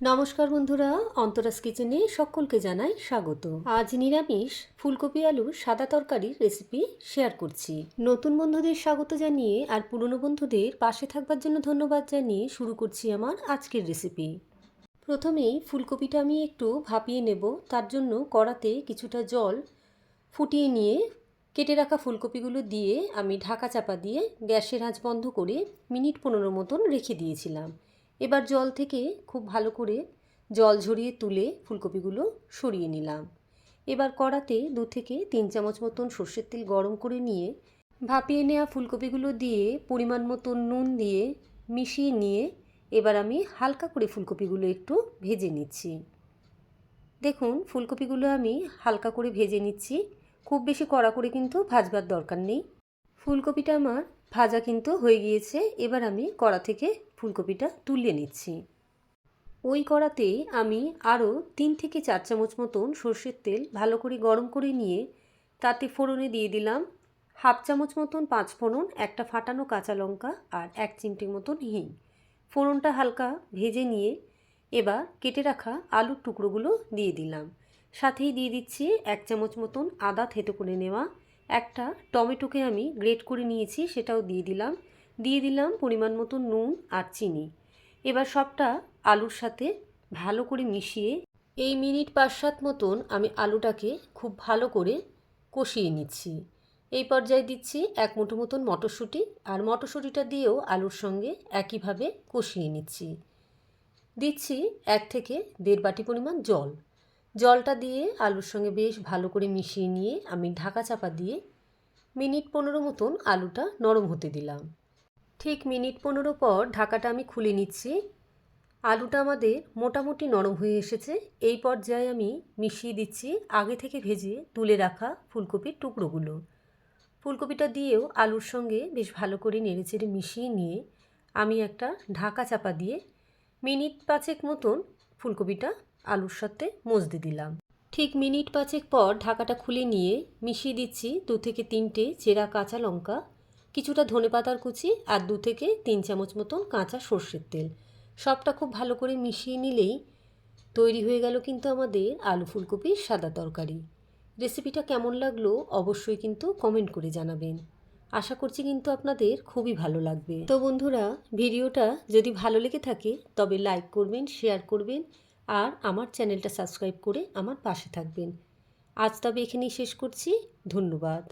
নমস্কার বন্ধুরা, অন্তরাস কিচেনে সকলকে জানাই স্বাগত। আজ নিরামিষ ফুলকপি আলুর সাদা তরকারির রেসিপি শেয়ার করছি। নতুন বন্ধুদের স্বাগত জানিয়ে আর পুরনো বন্ধুদের পাশে থাকবার জন্য ধন্যবাদ জানিয়ে শুরু করছি আমার আজকের রেসিপি। প্রথমেই ফুলকপিটা আমি একটু ভাপিয়ে নেব। তার জন্য কড়াতে কিছুটা জল ফুটিয়ে নিয়ে কেটে রাখা ফুলকপিগুলো দিয়ে আমি ঢাকা চাপা দিয়ে গ্যাসের আঁচ বন্ধ করে মিনিট 15 মতন রেখে দিয়েছিলাম। এবার জল থেকে খুব ভালো করে জল ঝরিয়ে তুলে ফুলকপিগুলো সরিয়ে নিলাম। এবার কড়াতে 2 থেকে 3 চামচ মতন সর্ষের তেল গরম করে নিয়ে ভাপিয়ে নেওয়া ফুলকপিগুলো দিয়ে পরিমাণ মতন নুন দিয়ে মিশিয়ে নিয়ে এবার আমি হালকা করে ফুলকপিগুলো একটু ভেজে নিচ্ছি। দেখুন, ফুলকপিগুলো আমি হালকা করে ভেজে নিচ্ছি, খুব বেশি কড়া করে কিন্তু ভাজবার দরকার নেই। ফুলকপিটা আমার ভাজা কিন্তু হয়ে গিয়েছে। এবার আমি কড়া থেকে ফুলকপিটা তুলে নিচ্ছি। ওই কড়াতেই আমি আরও 3 থেকে 4 চামচ মতন সর্ষের তেল ভালো করে গরম করে নিয়ে তাতে ফোড়নে দিয়ে দিলাম হাফ চামচ মতন 5 ফোড়ন, একটা ফাটানো কাঁচা লঙ্কা আর 1 চিমটি মতন হিং। ফোড়নটা হালকা ভেজে নিয়ে এবার কেটে রাখা আলুর টুকরোগুলো দিয়ে দিলাম। সাথেই দিয়ে দিচ্ছি 1 চামচ মতন আদা থেতো করে নেওয়া। একটা টমেটোকে আমি গ্রেট করে নিয়েছি, সেটাও দিয়ে দিলাম পরিমাণ মতো নুন আর চিনি। এবার সবটা আলুর সাথে ভালো করে মিশিয়ে এই মিনিট 5-7 মতন আমি আলুটাকে খুব ভালো করে কষিয়ে নিচ্ছি। এই পর্যায়ে দিচ্ছি 1 মুঠো মতন মটরশুঁটি, আর মটরশুঁটিটা দিয়েও আলুর সঙ্গে একইভাবে কষিয়ে নিচ্ছি। দিচ্ছি 1 থেকে 1.5 বাটি পরিমাণ জল। জলটা দিয়ে আলুর সঙ্গে বেশ ভালো করে মিশিয়ে নিয়ে আমি ঢাকা চাপা দিয়ে মিনিট 15 মতন আলুটা নরম হতে দিলাম। ঠিক মিনিট 15 পর ঢাকাটা আমি খুলে নিচ্ছি। আলুটা আমাদের মোটামুটি নরম হয়ে এসেছে। এই পর্যায়ে আমি মিশিয়ে দিচ্ছি আগে থেকে ভেজে তুলে রাখা ফুলকপির টুকরোগুলো। ফুলকপিটা দিয়েও আলুর সঙ্গে বেশ ভালো করে নেড়েচেড়ে মিশিয়ে নিয়ে আমি একটা ঢাকা চাপা দিয়ে মিনিট 5 মতন ফুলকপিটা আলুর সাথে মজতে দিলাম। ঠিক মিনিট 5 পর ঢাকাটা খুলে নিয়ে মিশিয়ে দিচ্ছি 2 থেকে 3টে চেরা কাঁচা লঙ্কা, কিছুটা ধনেপাতার কুচি আর 2 থেকে 3 চামচ মতন কাঁচা সর্ষের তেল। সবটা খুব ভালো করে মিশিয়ে নিলেই তৈরি হয়ে গেল কিন্তু আমাদের আলু ফুলকপির সাদা তরকারি। রেসিপিটা কেমন লাগলো অবশ্যই কিন্তু কমেন্ট করে জানাবেন। আশা করছি কিন্তু আপনাদের খুবই ভালো লাগবে। তো বন্ধুরা, ভিডিওটা যদি ভালো লেগে থাকে তবে লাইক করবেন, শেয়ার করবেন আর আমার চ্যানেলটা সাবস্ক্রাইব করে আমার পাশে থাকবেন। আজ তবে এখানেই শেষ করছি। ধন্যবাদ।